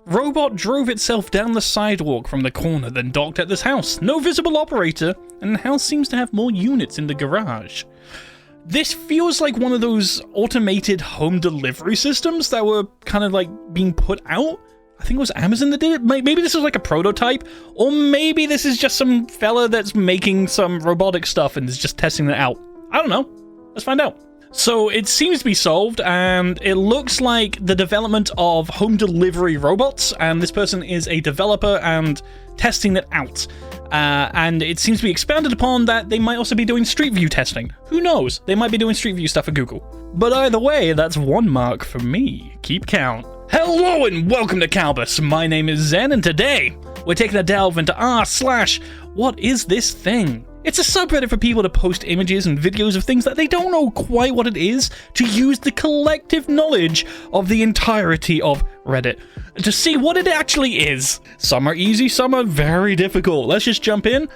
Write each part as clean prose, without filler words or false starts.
Robot drove itself down the sidewalk from the corner, then docked at this house. No visible operator, and the house seems to have more units in the garage. This feels like one of those automated home delivery systems that were kind of like being put out. I think it was Amazon that did it. Maybe this is like a prototype, or maybe this is just some fella that's making some robotic stuff and is just testing it out. I don't know. Let's find out. So it seems to be solved, and it looks like the development of home delivery robots, and this person is a developer and testing it out. And it seems to be expanded upon that they might also be doing Street View testing. Who knows? They might be doing Street View stuff at Google. But either way, that's 1 mark for me. Keep count. Hello and welcome to Kalbus. My name is Zen, and today we're taking a delve into r/WhatIsThisThing. It's a subreddit for people to post images and videos of things that they don't know quite what it is, to use the collective knowledge of the entirety of Reddit to see what it actually is. Some are easy, some are very difficult. Let's just jump in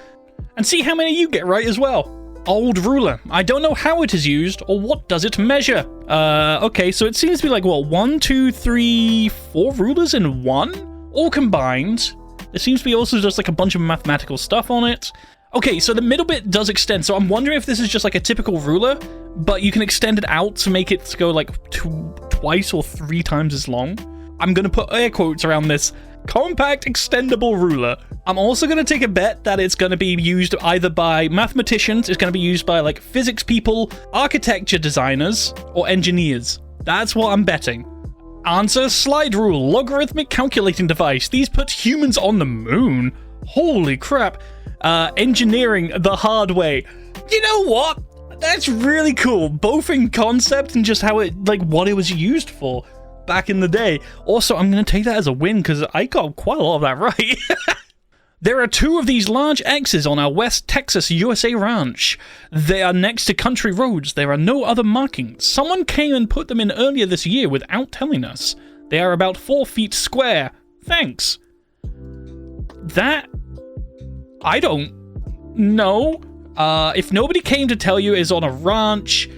and see how many you get right as well. Old ruler. I don't know how it is used or what does it measure. Okay, so it seems to be like, what, 1, 2, 3, 4 rulers in one? All combined. There seems to be also just like a bunch of mathematical stuff on it. Okay, so the middle bit does extend, so I'm wondering if this is just like a typical ruler, but you can extend it out to make it go like twice or 3 times as long. I'm gonna put air quotes around this compact extendable ruler. I'm also gonna take a bet that it's gonna be used either by mathematicians, it's gonna be used by like physics people, architecture designers, or engineers. That's what I'm betting. Answer: slide rule, logarithmic calculating device. These put humans on the moon. Holy crap. Engineering the hard way. You know what? That's really cool, both in concept and just how it, like, what it was used for back in the day. Also, I'm gonna take that as a win because I got quite a lot of that right. There are 2 of these large X's on our West Texas, USA ranch. They are next to country roads. There are no other markings. Someone came and put them in earlier this year without telling us. They are about 4 feet square. Thanks. That... I don't know. If nobody came to tell you is on a ranch,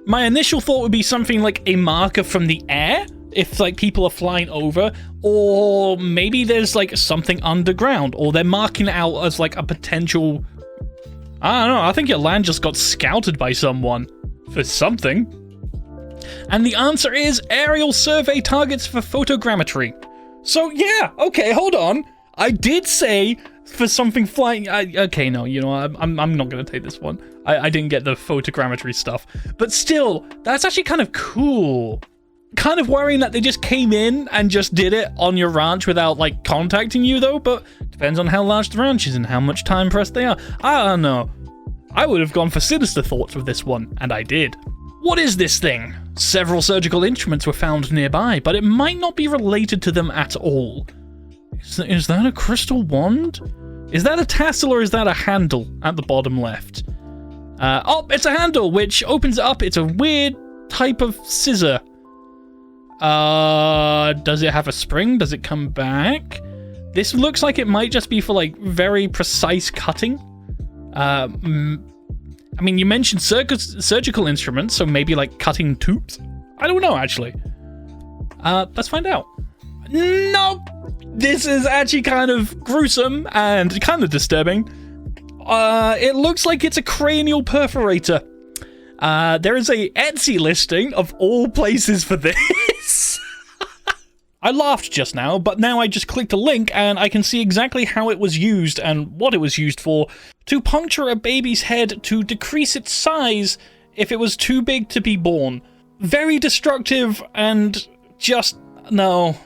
my initial thought would be something like a marker from the air, if like people are flying over, or maybe there's like something underground, or they're marking it out as like a potential... I don't know, I think your land just got scouted by someone for something. And the answer is aerial survey targets for photogrammetry. So yeah, okay, hold on. I did say for something flying... okay, no, you know, I'm not going to take this one. I didn't get the photogrammetry stuff. But still, that's actually kind of cool. Kind of worrying that they just came in and just did it on your ranch without, like, contacting you, though. But depends on how large the ranch is and how much time pressed they are. I don't know. I would have gone for sinister thoughts with this one, and I did. What is this thing? Several surgical instruments were found nearby, but it might not be related to them at all. Is that a crystal wand? Is that a tassel or is that a handle at the bottom left? Oh, it's a handle, which opens it up. It's a weird type of scissor. Does it have a spring? Does it come back? This looks like it might just be for, like, very precise cutting. I mean, you mentioned surgical instruments, so maybe, like, cutting tubes? I don't know, actually. Let's find out. Nope! This is actually kind of gruesome and kind of disturbing. It looks like it's a cranial perforator. There is a Etsy listing of all places for this. I laughed just now, but now I just clicked a link and I can see exactly how it was used and what it was used for. To puncture a baby's head to decrease its size if it was too big to be born. Very destructive and just... no,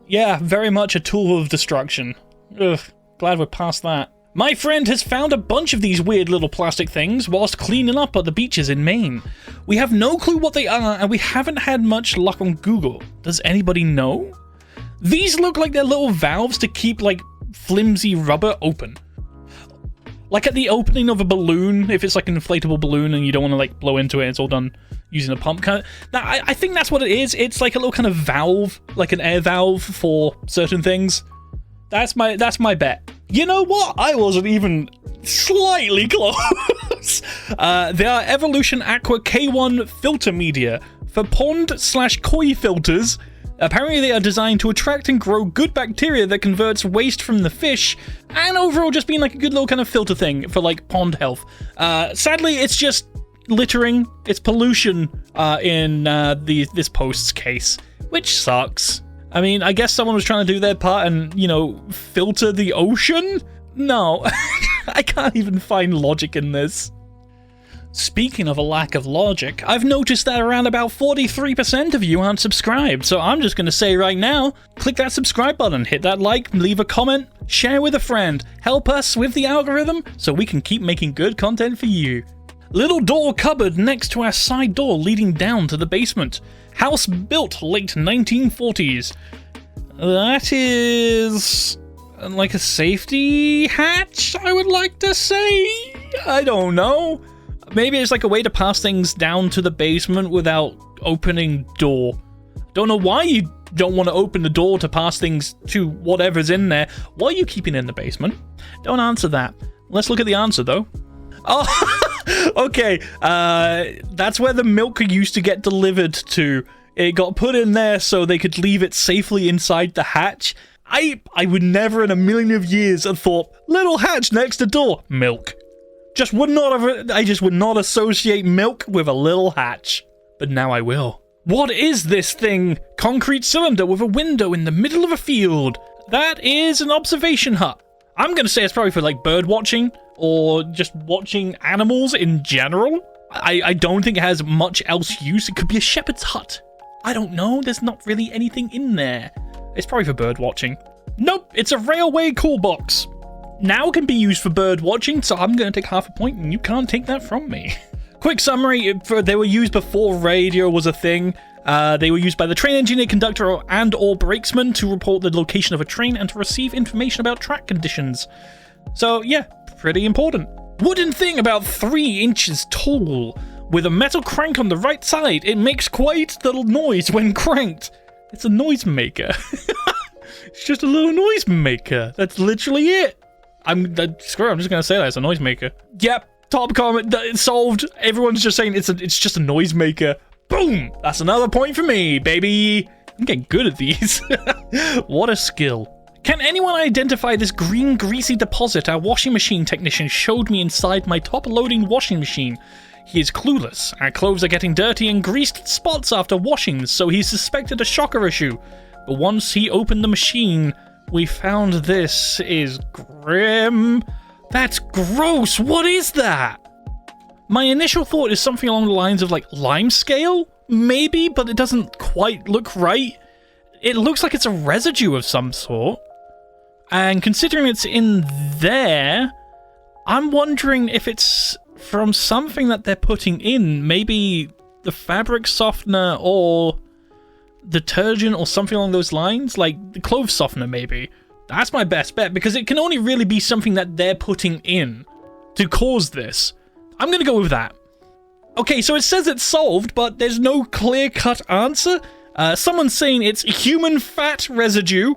yeah, very much a tool of destruction. Ugh, glad we're past that. My friend has found a bunch of these weird little plastic things whilst cleaning up at the beaches in Maine. We have no clue what they are, and we haven't had much luck on Google. Does anybody know? These look like they're little valves to keep, like, flimsy rubber open. Like at the opening of a balloon, if it's like an inflatable balloon and you don't want to, like, blow into it, it's all done using a pump kind of... Now, I think that's what it is. It's like a little kind of valve, like an air valve for certain things. That's my bet. You know what? I wasn't even slightly close. They are Evolution Aqua K1 filter media for pond/koi filters. Apparently they are designed to attract and grow good bacteria that converts waste from the fish, and overall just being like a good little kind of filter thing for like pond health. Sadly, it's just littering, it's pollution in this post's case, which sucks. I mean, I guess someone was trying to do their part and, you know, filter the ocean? No, I can't even find logic in this. Speaking of a lack of logic, I've noticed that around about 43% of you aren't subscribed, so I'm just going to say right now, click that subscribe button, hit that like, leave a comment, share with a friend, help us with the algorithm so we can keep making good content for you. Little door cupboard next to our side door leading down to the basement. House built late 1940s. That is like a safety hatch, I would like to say? I don't know. Maybe it's like a way to pass things down to the basement without opening door. Don't know why you don't want to open the door to pass things to whatever's in there. Why are you keeping it in the basement? Don't answer that. Let's look at the answer, though. Oh, okay. That's where the milk used to get delivered to. It got put in there so they could leave it safely inside the hatch. I would never in a million of years have thought, little hatch next to door, milk. I just would not associate milk with a little hatch. But now I will. What is this thing? Concrete cylinder with a window in the middle of a field. That is an observation hut. I'm going to say it's probably for like bird watching or just watching animals in general. I don't think it has much else use. It could be a shepherd's hut. I don't know. There's not really anything in there. It's probably for bird watching. Nope, it's a railway cool box. Now can be used for bird watching, so I'm going to take half a point, and you can't take that from me. Quick summary, they were used before radio was a thing. They were used by the train engineer, conductor, and or brakesman to report the location of a train and to receive information about track conditions. So yeah, pretty important. Wooden thing about 3 inches tall, with a metal crank on the right side. It makes quite the noise when cranked. It's a noisemaker. It's just a little noisemaker. That's literally it. I'm just gonna say that it's a noisemaker. Yep, top comment, it's solved. Everyone's just saying it's just a noisemaker. Boom! That's another point for me, baby. I'm getting good at these. What a skill. Can anyone identify this green greasy deposit our washing machine technician showed me inside my top-loading washing machine? He is clueless. Our clothes are getting dirty and greased spots after washings, so he suspected a shocker issue. But once he opened the machine, we found this is grim. That's gross. What is that? My initial thought is something along the lines of like lime scale, maybe, but it doesn't quite look right. It looks like it's a residue of some sort. And considering it's in there, I'm wondering if it's from something that they're putting in, maybe the fabric softener or detergent or something along those lines, like the clothes softener maybe. That's my best bet, because it can only really be something that they're putting in to cause this. I'm gonna go with that. Okay, so it says it's solved, but there's no clear-cut answer. Someone's saying it's human fat residue.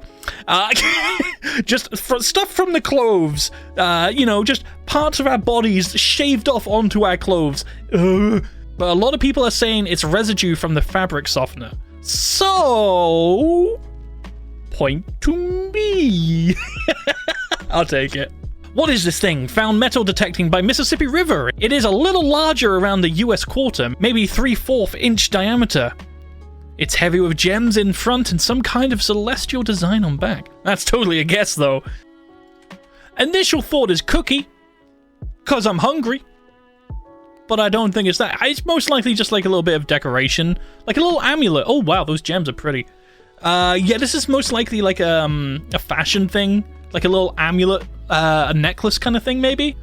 Just stuff from the clothes. Just parts of our bodies shaved off onto our clothes. But a lot of people are saying it's residue from the fabric softener. So, point to me. I'll take it. What is this thing? Found metal detecting by Mississippi River. It is a little larger around the US quarter, maybe 3/4 inch diameter. It's heavy with gems in front and some kind of celestial design on back. That's totally a guess, though. Initial thought is cookie, because I'm hungry. But I don't think it's that. It's most likely just like a little bit of decoration. Like a little amulet. Oh, wow, those gems are pretty. Yeah, this is most likely like a fashion thing. Like a little amulet, a necklace kind of thing, maybe?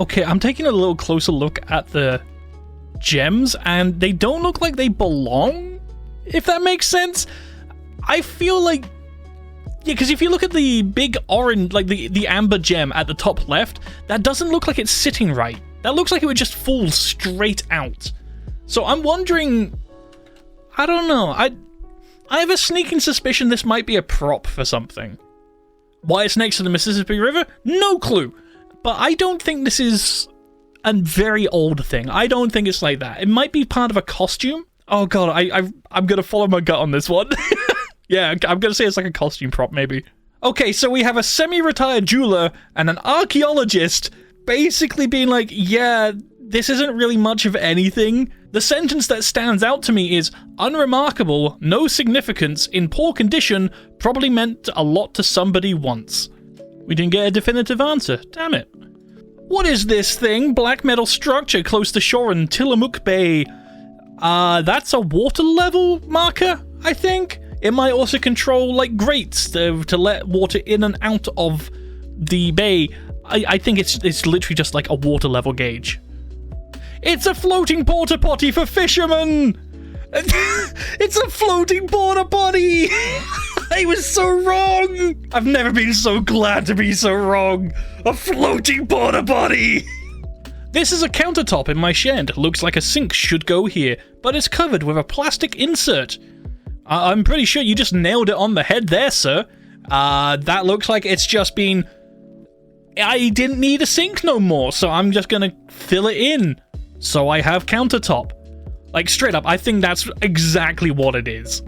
Okay, I'm taking a little closer look at the gems, and they don't look like they belong, if that makes sense. I feel like... Yeah, because if you look at the big orange, like the amber gem at the top left, that doesn't look like it's sitting right. That looks like it would just fall straight out. So I'm wondering... I don't know. I have a sneaking suspicion this might be a prop for something. Why it's next to the Mississippi River? No clue. But I don't think this is a very old thing. I don't think it's like that. It might be part of a costume. Oh god, I'm gonna follow my gut on this one. Yeah, I'm gonna say it's like a costume prop, maybe. Okay, so we have a semi-retired jeweler and an archaeologist basically being like, yeah, this isn't really much of anything. The sentence that stands out to me is, unremarkable, no significance, in poor condition, probably meant a lot to somebody once. We didn't get a definitive answer, damn it. What is this thing? Black metal structure close to shore in Tillamook Bay. That's a water level marker, I think? It might also control, like, grates to let water in and out of the bay. I think it's literally just like a water level gauge. It's a floating porta potty for fishermen! It's a floating porta potty! I was so wrong! I've never been so glad to be so wrong. A floating porta potty! This is a countertop in my shed. Looks like a sink should go here, but it's covered with a plastic insert. I'm pretty sure you just nailed it on the head there, sir. That looks like it's just been... I didn't need a sink no more, so I'm just gonna fill it in. So I have countertop. Like, straight up, I think that's exactly what it is.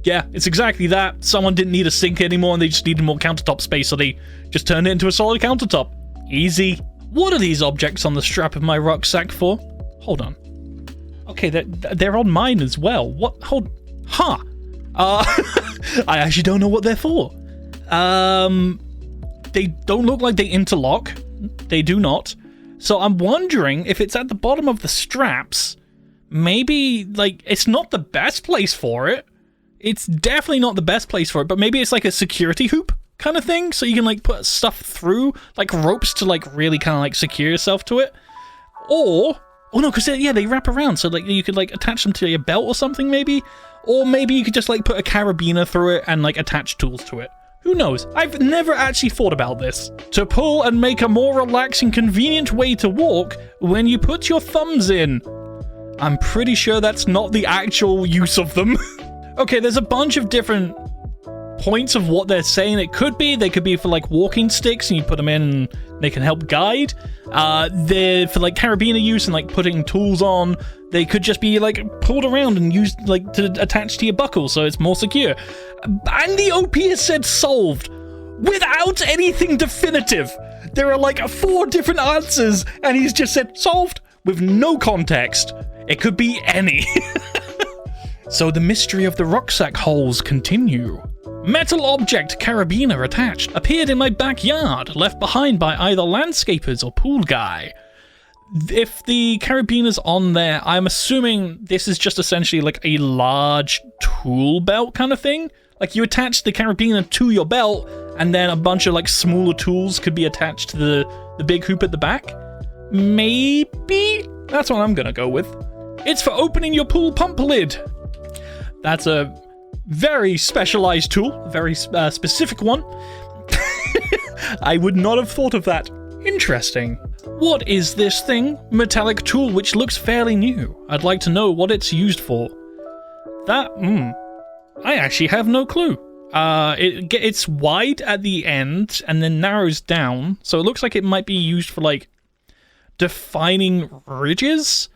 Yeah, it's exactly that. Someone didn't need a sink anymore and they just needed more countertop space, so they just turned it into a solid countertop. Easy. What are these objects on the strap of my rucksack for? Hold on. Okay, they're on mine as well. What? Hold... Huh. I actually don't know what they're for. They don't look like they interlock. They do not. So I'm wondering if it's at the bottom of the straps. Maybe, like, it's not the best place for it. It's definitely not the best place for it, but maybe it's like a security hoop kind of thing, so you can, like, put stuff through, like, ropes to, like, really kind of, like, secure yourself to it. Or... Oh, no, because, yeah, they wrap around, so, like, you could, like, attach them to your belt or something, maybe? Or maybe you could just, like, put a carabiner through it and, like, attach tools to it. Who knows? I've never actually thought about this. To pull and make a more relaxing, convenient way to walk when you put your thumbs in. I'm pretty sure that's not the actual use of them. Okay, there's a bunch of different points of what they're saying it could be. They could be for, like, walking sticks, and you put them in and they can help guide. They're for, like, carabiner use and, like, putting tools on. They could just be, like, pulled around and used, like, to attach to your buckle so it's more secure. And the OP has said solved without anything definitive. There are, like, 4 different answers, and he's just said solved with no context. It could be any. So the mystery of the rucksack holes continue. Metal object carabiner attached appeared in my backyard, left behind by either landscapers or pool guy. If the carabiner's on there, I'm assuming this is just essentially like a large tool belt kind of thing. Like, you attach the carabiner to your belt, and then a bunch of, like, smaller tools could be attached to the big hoop at the back. Maybe? That's what I'm gonna go with. It's for opening your pool pump lid. That's a very specialized tool, a very specific one. I would not have thought of that. Interesting. What is this thing? Metallic tool which looks fairly new. I'd like to know what it's used for. That, I actually have no clue. It's wide at the end and then narrows down, so it looks like it might be used for, like, defining ridges?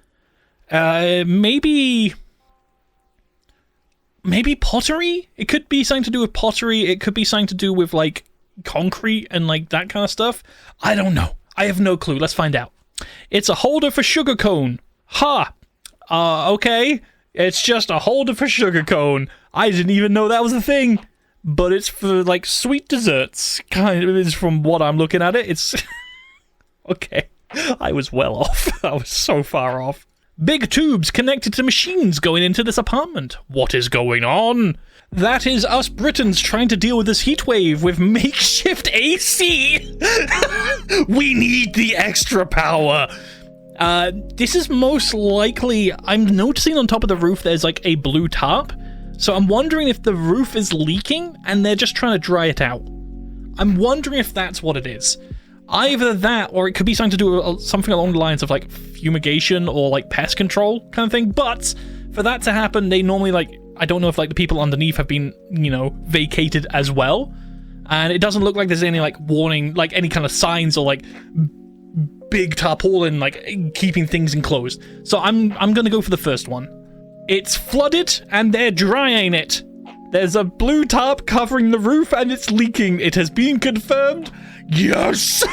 Maybe pottery? It could be something to do with pottery. It could be something to do with, like, concrete and, like, that kind of stuff. I don't know. I have no clue. Let's find out. It's a holder for sugar cone. Ha! Okay. It's just a holder for sugar cone. I didn't even know that was a thing. But it's for, like, sweet desserts. Kind of is from what I'm looking at it. It's... Okay. I was well off. I was so far off. Big tubes connected to machines going into this apartment. What is going on? That is us Britons trying to deal with this heat wave with makeshift AC. We need the extra power. This is most likely... I'm noticing on top of the roof there's, like, a blue tarp. So I'm wondering if the roof is leaking and they're just trying to dry it out. I'm wondering if that's what it is. Either that, or it could be something to do with something along the lines of, like, fumigation or, like, pest control kind of thing. But for that to happen, they normally, like, I don't know if, like, the people underneath have been, you know, vacated as well. And it doesn't look like there's any, like, warning, like, any kind of signs or, like, big tarpaulin, like, keeping things enclosed. So I'm gonna go for the first one. It's flooded and they're drying it. There's a blue tarp covering the roof and it's leaking. It has been confirmed. Yes!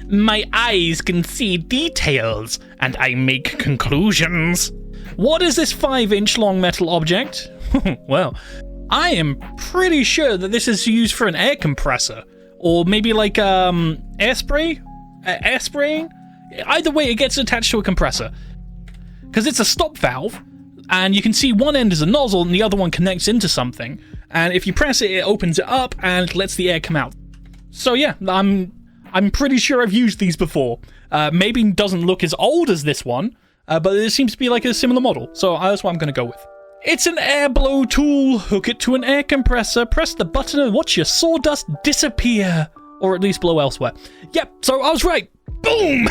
My eyes can see details and I make conclusions. What is this 5-inch long metal object? Well, I am pretty sure that this is used for an air compressor. Or maybe like air spray? Air spraying? Either way, it gets attached to a compressor. Because it's a stop valve. And you can see one end is a nozzle and the other one connects into something. And if you press it, it opens it up and lets the air come out. So yeah, I'm pretty sure I've used these before. Maybe it doesn't look as old as this one, but it seems to be like a similar model. So that's what I'm going to go with. It's an air blow tool. Hook it to an air compressor, press the button and watch your sawdust disappear. Or at least blow elsewhere. Yep, so I was right. Boom!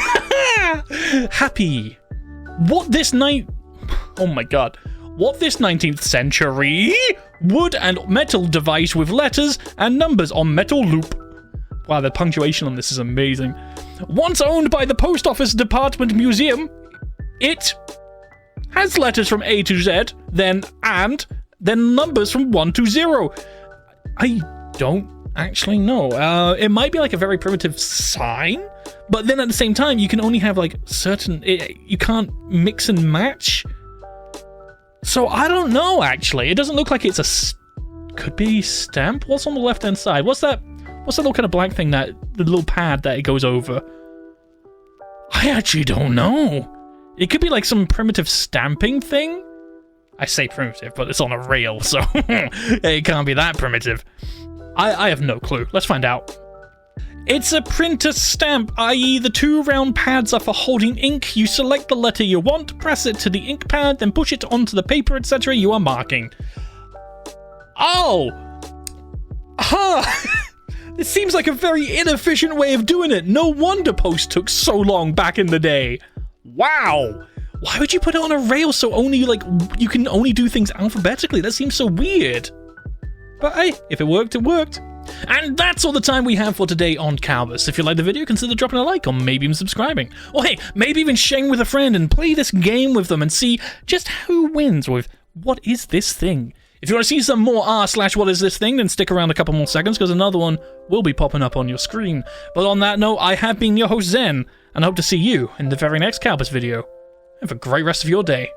Happy. Oh my god. What this 19th century wood and metal device with letters and numbers on metal loop. Wow, the punctuation on this is amazing. Once owned by the Post Office Department Museum, it has letters from A to Z, then numbers from 1 to 0. I don't actually know. It might be like a very primitive sign, but then at the same time, you can only have like certain... you can't mix and match. So I don't know, actually. It doesn't look like it's a... Could be stamp? What's on the left-hand side? What's that little kind of black thing, the little pad that it goes over? I actually don't know. It could be like some primitive stamping thing. I say primitive, but it's on a rail, so it can't be that primitive. I have no clue. Let's find out. It's a printer stamp, i.e. the 2 round pads are for holding ink. You select the letter you want, press it to the ink pad, then push it onto the paper, etc. you are marking. Oh! Huh! This seems like a very inefficient way of doing it. No wonder post took so long back in the day. Wow! Why would you put it on a rail so only, like, you can only do things alphabetically? That seems so weird. But hey, if it worked, it worked. And that's all the time we have for today on Kalbus. If you liked the video, consider dropping a like or maybe even subscribing. Or hey, maybe even sharing with a friend and play this game with them and see just who wins with What Is This Thing? If you want to see some more r/What Is This Thing, then stick around a couple more seconds because another one will be popping up on your screen. But on that note, I have been your host Zen, and I hope to see you in the very next Kalbus video. Have a great rest of your day.